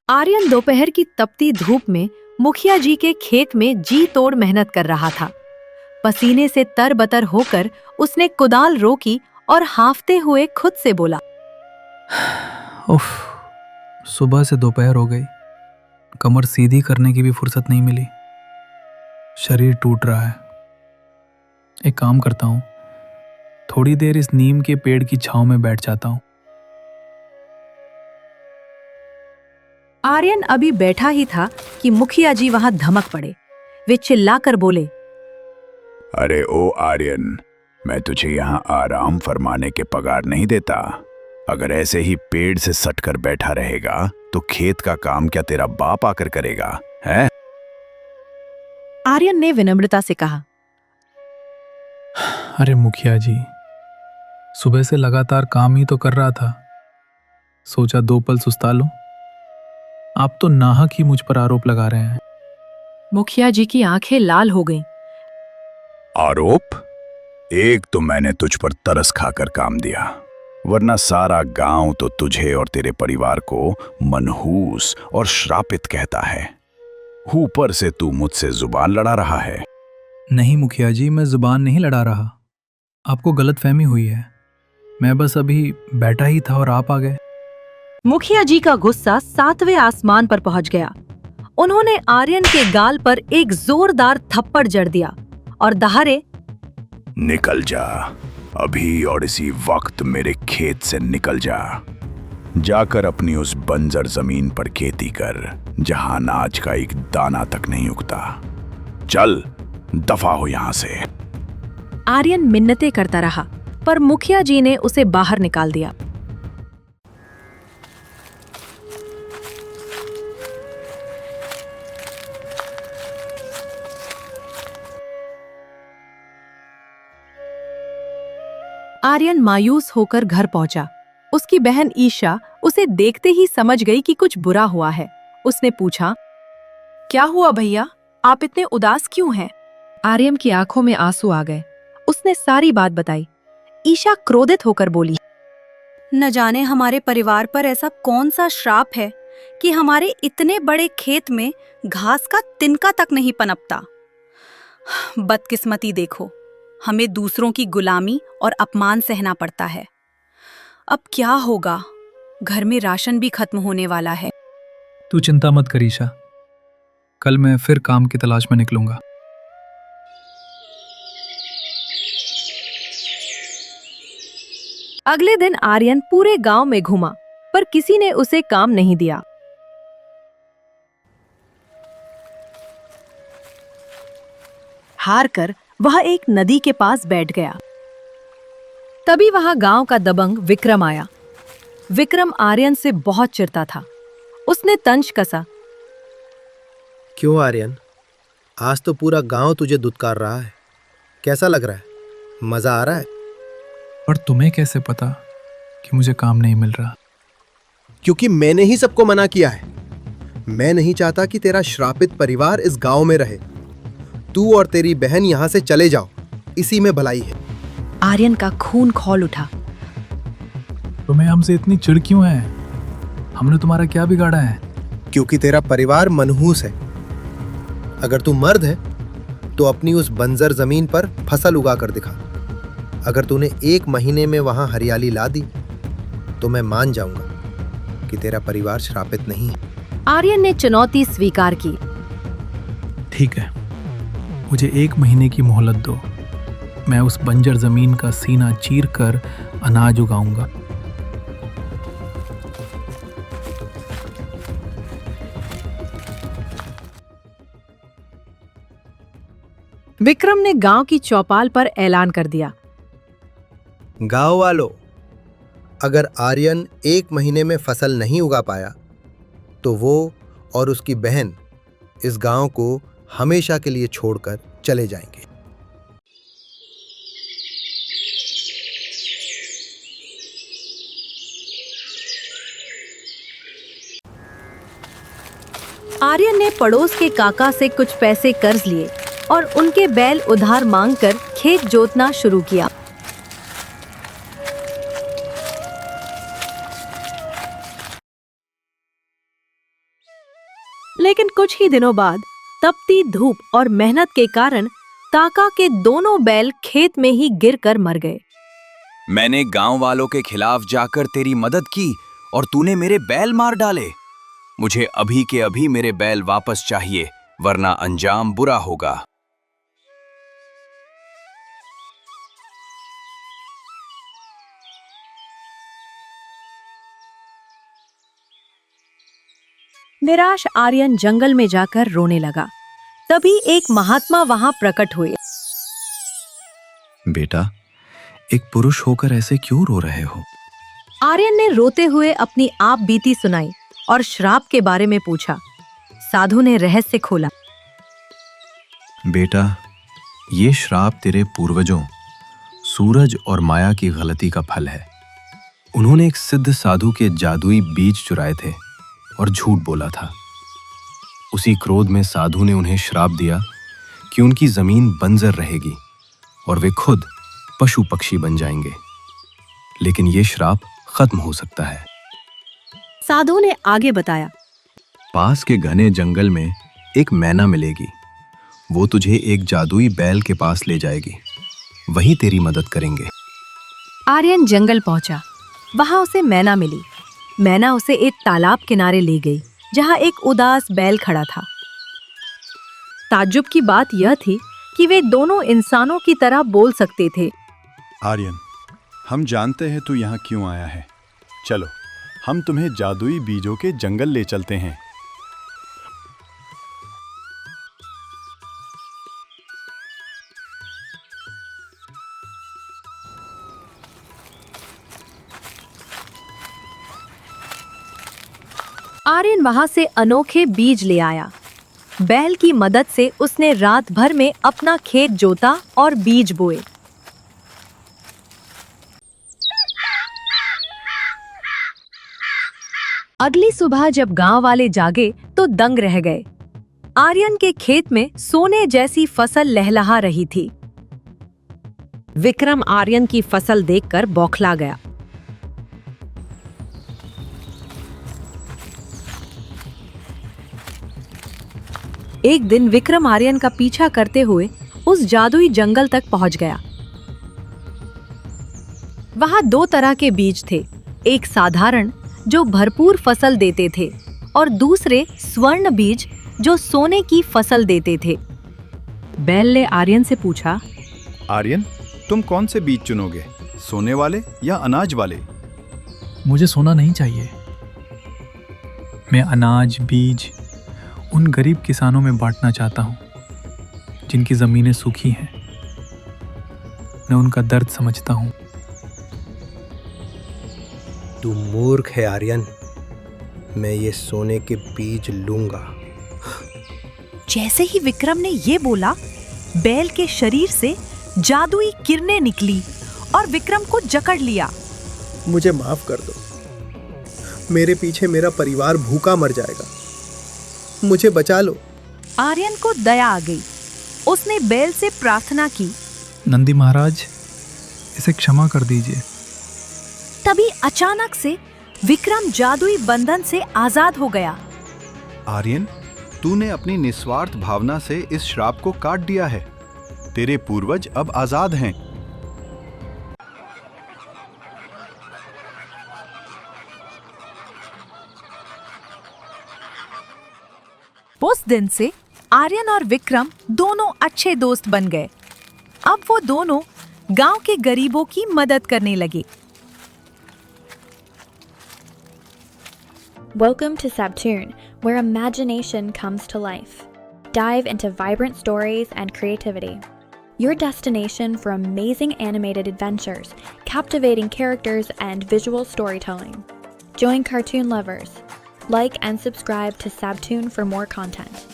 आर्यन दोपहर की तपती धूप में मुखिया जी के खेत में जी तोड़ मेहनत कर रहा था। पसीने से तरबतर होकर उसने कुदाल रोकी और हांफते हुए खुद से बोला, उफ, सुबह से दोपहर हो गई, कमर सीधी करने की भी फुर्सत नहीं मिली, शरीर टूट रहा है। एक काम करता हूँ, थोड़ी देर इस नीम के पेड़ की छांव में बैठ जाता हूँ। आर्यन अभी बैठा ही था कि मुखिया जी वहां धमक पड़े। वे चिल्लाकर बोले, अरे ओ आर्यन, मैं तुझे यहाँ आराम फरमाने के पगार नहीं देता। अगर ऐसे ही पेड़ से सटकर बैठा रहेगा तो खेत का काम क्या तेरा बाप आकर करेगा, है? आर्यन ने विनम्रता से कहा, अरे मुखिया जी, सुबह से लगातार काम ही तो कर रहा था, सोचा 2 पल सुस्ता लूं। आप तो नाहक ही मुझ पर आरोप लगा रहे हैं। मुखिया जी की आंखें लाल हो गईं। आरोप? एक तो मैंने तुझ पर तरस खाकर काम दिया, वरना सारा गांव तो तुझे और तेरे परिवार को मनहूस और श्रापित कहता है। ऊपर से तू मुझसे जुबान लड़ा रहा है। नहीं मुखिया जी, मैं जुबान नहीं लड़ा रहा, आपको गलतफहमी हुई है। मैं बस अभी बैठा ही था और आप आ गए। मुखिया जी का गुस्सा 7वें आसमान पर पहुंच गया। उन्होंने आर्यन के गाल पर एक जोरदार थप्पड़ जड़ दिया और दहाड़े, निकल जा, अभी और इसी वक्त मेरे खेत से निकल जा। जाकर अपनी उस बंजर जमीन पर खेती कर जहां अनाज का एक दाना तक नहीं उगता। चल, दफा हो यहां से। आर्यन मिन्नतें करता रहा, पर मुखिया जी ने उसे बाहर निकाल दिया। आर्यन मायूस होकर घर पहुंचा। उसकी बहन ईशा उसे देखते ही समझ गई कि कुछ बुरा हुआ है। उसने पूछा, क्या हुआ भैया, आप इतने उदास क्यों हैं? आर्यन की आंखों में आंसू आ गए। उसने सारी बात बताई। ईशा क्रोधित होकर बोली, न जाने हमारे परिवार पर ऐसा कौन सा श्राप है कि हमारे इतने बड़े खेत में घास का तिनका तक नहीं पनपता। बदकिस्मती देखो, हमें दूसरों की गुलामी और अपमान सहना पड़ता है। अब क्या होगा? घर में राशन भी खत्म होने वाला है। तू चिंता मत कर ईशा, कल मैं फिर काम की तलाश में निकलूंगा। अगले दिन आर्यन पूरे गांव में घूमा, पर किसी ने उसे काम नहीं दिया। हार कर वह एक नदी के पास बैठ गया। तभी वहां गांव का दबंग विक्रम आया। विक्रम आर्यन से बहुत चिढ़ता था। उसने तंज कसा, क्यों आर्यन, आज तो पूरा गांव तुझे दुत्कार रहा है। कैसा लग रहा है? मजा आ रहा है? पर तुम्हें कैसे पता कि मुझे काम नहीं मिल रहा? क्योंकि मैंने ही सबको मना किया है। मैं नहीं चाहता कि तेरा श्रापित परिवार इस गांव में रहे। तू और तेरी बहन यहां से चले जाओ, इसी में भलाई है। आर्यन का खून खौल उठा। तुम्हें हमसे इतनी चिढ़ क्यों है? हमने तुम्हारा क्या बिगाड़ा है? क्योंकि तेरा परिवार मनहूस है। अगर तू मर्द है तो अपनी उस बंजर जमीन पर फसल उगा कर दिखा। अगर तूने 1 महीने में वहां हरियाली ला दी तो मैं मान जाऊंगा कि तेरा परिवार श्रापित नहीं है। आर्यन ने चुनौती स्वीकार की। ठीक है, मुझे 1 महीने की मोहलत दो। मैं उस बंजर जमीन का सीना चीर कर अनाज उगाऊंगा। विक्रम ने गांव की चौपाल पर ऐलान कर दिया, गांव वालों, अगर आर्यन 1 महीने में फसल नहीं उगा पाया तो वो और उसकी बहन इस गांव को हमेशा के लिए छोड़कर चले जाएंगे। आर्यन ने पड़ोस के काका से कुछ पैसे कर्ज लिए और उनके बैल उधार मांगकर खेत जोतना शुरू किया। लेकिन कुछ ही दिनों बाद तपती धूप और मेहनत के कारण ताका के दोनों बैल खेत में ही गिरकर मर गए। मैंने गांव वालों के खिलाफ जाकर तेरी मदद की और तूने मेरे बैल मार डाले। मुझे अभी के अभी मेरे बैल वापस चाहिए, वरना अंजाम बुरा होगा। निराश आर्यन जंगल में जाकर रोने लगा। तभी एक महात्मा वहां प्रकट हुए। बेटा, एक पुरुष होकर ऐसे क्यों रो रहे हो? आर्यन ने रोते हुए अपनी आप बीती सुनाई और श्राप के बारे में पूछा। साधु ने रहस्य खोला। बेटा, ये श्राप तेरे पूर्वजों सूरज और माया की गलती का फल है। उन्होंने एक सिद्ध साधु के जादुई बीज चुराए थे और झूठ बोला था। उसी क्रोध में साधु ने उन्हें श्राप दिया कि उनकी जमीन बंजर रहेगी और वे खुद पशु पक्षी बन जाएंगे। लेकिन ये श्राप खत्म हो सकता है। साधु ने आगे बताया। पास के घने जंगल में एक मैना मिलेगी। वो तुझे एक जादुई बैल के पास ले जाएगी। वही तेरी मदद करेंगे। आर्यन जंगल पहुंचा। वहां उसे मैना मिली। मैना उसे एक तालाब किनारे ले गई, जहां एक उदास बैल खड़ा था। ताज्जुब की बात यह थी कि वे दोनों इंसानों की तरह बोल सकते थे। आर्यन, हम जानते हैं तू यहाँ क्यों आया है। चलो, हम तुम्हें जादुई बीजों के जंगल ले चलते हैं। आर्यन वहां से अनोखे बीज ले आया। बैल की मदद से उसने रात भर में अपना खेत जोता और बीज बोए। अगली सुबह जब गांव वाले जागे तो दंग रह गए। आर्यन के खेत में सोने जैसी फसल लहलहा रही थी। विक्रम आर्यन की फसल देखकर बौखला गया। एक दिन विक्रम आर्यन का पीछा करते हुए उस जादुई जंगल तक पहुंच गया। वहां दो तरह के बीज थे, एक साधारण जो भरपूर फसल देते थे और दूसरे स्वर्ण बीज जो सोने की फसल देते थे। बैल ने आर्यन से पूछा, आर्यन, तुम कौन से बीज चुनोगे, सोने वाले या अनाज वाले? मुझे सोना नहीं चाहिए। मैं अनाज बीज उन गरीब किसानों में बांटना चाहता हूँ जिनकी ज़मीनें सूखी हैं। मैं उनका दर्द समझता हूँ। तू मूर्ख है आर्यन। मैं ये सोने के बीज लूंगा। जैसे ही विक्रम ने ये बोला, बैल के शरीर से जादुई किरणें निकली और विक्रम को जकड़ लिया। मुझे माफ कर दो। मेरे पीछे मेरा परिवार भूखा मर जाएगा। मुझे बचा लो। आर्यन को दया आ गई। उसने बैल से प्रार्थना की, नंदी महाराज, इसे क्षमा कर दीजिए। तभी अचानक से विक्रम जादुई बंधन से आजाद हो गया। आर्यन, तूने अपनी निस्वार्थ भावना से इस श्राप को काट दिया है। तेरे पूर्वज अब आजाद हैं। उस दिन से आर्यन और विक्रम दोनों अच्छे दोस्त बन गए। अब वो दोनों गांव के गरीबों की मदद करने लगे। Welcome to Sabtoon, where imagination comes to life. Dive into vibrant stories and creativity. Your destination for amazing animated adventures, captivating characters, and visual storytelling. Join cartoon lovers. Like and subscribe to Sabtoon for more content.